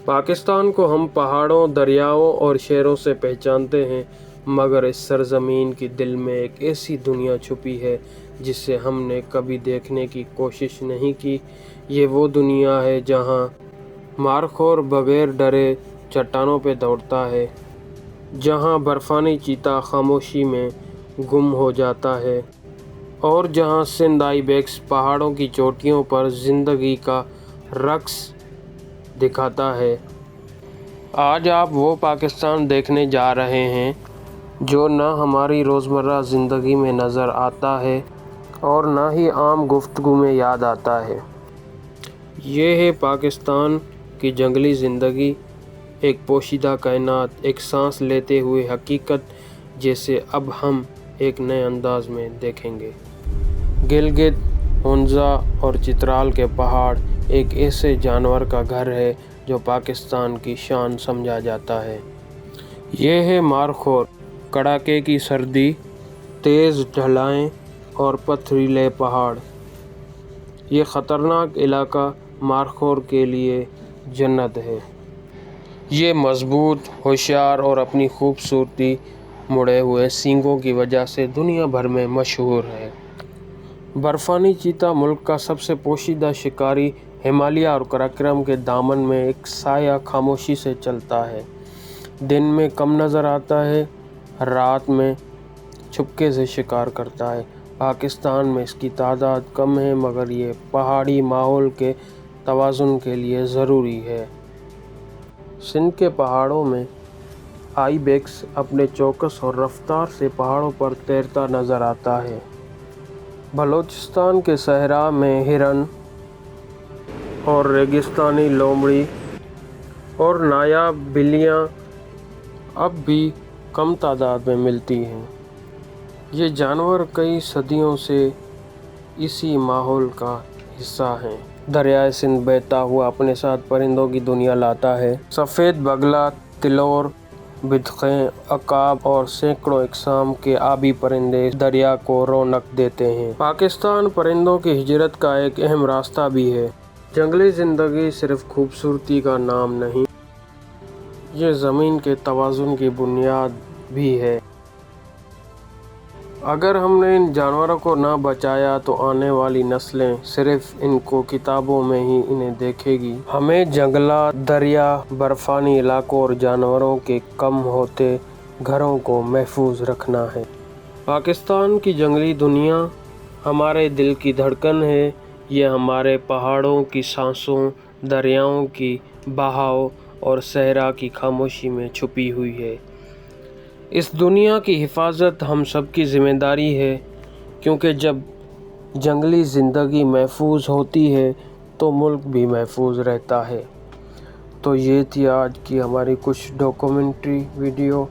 پاکستان کو ہم پہاڑوں، دریاؤں اور شہروں سے پہچانتے ہیں، مگر اس سرزمین کے دل میں ایک ایسی دنیا چھپی ہے جسے ہم نے کبھی دیکھنے کی کوشش نہیں کی۔ یہ وہ دنیا ہے جہاں مارخور بغیر ڈرے چٹانوں پہ دوڑتا ہے، جہاں برفانی چیتا خاموشی میں گم ہو جاتا ہے، اور جہاں سندھ آئی بیکس پہاڑوں کی چوٹیوں پر زندگی کا رقص دکھاتا ہے۔ آج آپ وہ پاکستان دیکھنے جا رہے ہیں جو نہ ہماری روزمرہ زندگی میں نظر آتا ہے اور نہ ہی عام گفتگو میں یاد آتا ہے۔ یہ ہے پاکستان کی جنگلی زندگی، ایک پوشیدہ کائنات، ایک سانس لیتے ہوئے حقیقت جسے اب ہم ایک نئے انداز میں دیکھیں گے۔ گلگت، ہنزا اور چترال کے پہاڑ ایک ایسے جانور کا گھر ہے جو پاکستان کی شان سمجھا جاتا ہے۔ یہ ہے مارخور، کڑاکے کی سردی، تیز ڈھلائیں اور پتھریلے پہاڑ۔ یہ خطرناک علاقہ مارخور کے لیے جنت ہے۔ یہ مضبوط، ہوشیار اور اپنی خوبصورتی مڑے ہوئے سینگوں کی وجہ سے دنیا بھر میں مشہور ہے۔ برفانی چیتا ملک کا سب سے پوشیدہ شکاری ہمالیہ اور قراقرم کے دامن میں ایک سایہ خاموشی سے چلتا ہے۔ دن میں کم نظر آتا ہے، رات میں چھپکے سے شکار کرتا ہے۔ پاکستان میں اس کی تعداد کم ہے، مگر یہ پہاڑی ماحول کے توازن کے لیے ضروری ہے۔ سندھ کے پہاڑوں میں آئی بیکس اپنے چوکس اور رفتار سے پہاڑوں پر تیرتا نظر آتا ہے۔ بلوچستان کے صحرا میں ہرن اور ریگستانی لومڑی اور نایاب بلیاں اب بھی کم تعداد میں ملتی ہیں۔ یہ جانور کئی صدیوں سے اسی ماحول کا حصہ ہیں۔ دریائے سندھ بہتا ہوا اپنے ساتھ پرندوں کی دنیا لاتا ہے۔ سفید بگلا، تلور، بطخیں، عقاب اور سینکڑوں اقسام کے آبی پرندے اس دریا کو رونق دیتے ہیں۔ پاکستان پرندوں کی ہجرت کا ایک اہم راستہ بھی ہے۔ جنگلی زندگی صرف خوبصورتی کا نام نہیں، یہ زمین کے توازن کی بنیاد بھی ہے۔ اگر ہم نے ان جانوروں کو نہ بچایا تو آنے والی نسلیں صرف ان کو کتابوں میں ہی انہیں دیکھیں گی۔ ہمیں جنگلات، دریا، برفانی علاقوں اور جانوروں کے کم ہوتے گھروں کو محفوظ رکھنا ہے۔ پاکستان کی جنگلی دنیا ہمارے دل کی دھڑکن ہے۔ یہ ہمارے پہاڑوں کی سانسوں، دریاؤں کی بہاؤ اور صحرا کی خاموشی میں چھپی ہوئی ہے۔ اس دنیا کی حفاظت ہم سب کی ذمہ داری ہے، کیونکہ جب جنگلی زندگی محفوظ ہوتی ہے تو ملک بھی محفوظ رہتا ہے۔ تو یہ تھی آج کی ہماری کچھ ڈاکومنٹری ویڈیو۔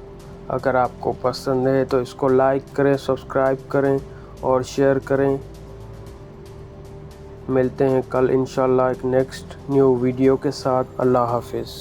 اگر آپ کو پسند ہے تو اس کو لائک کریں، سبسکرائب کریں اور شیئر کریں۔ ملتے ہیں کل انشاءاللہ ایک نیکسٹ نیو ویڈیو کے ساتھ۔ اللہ حافظ۔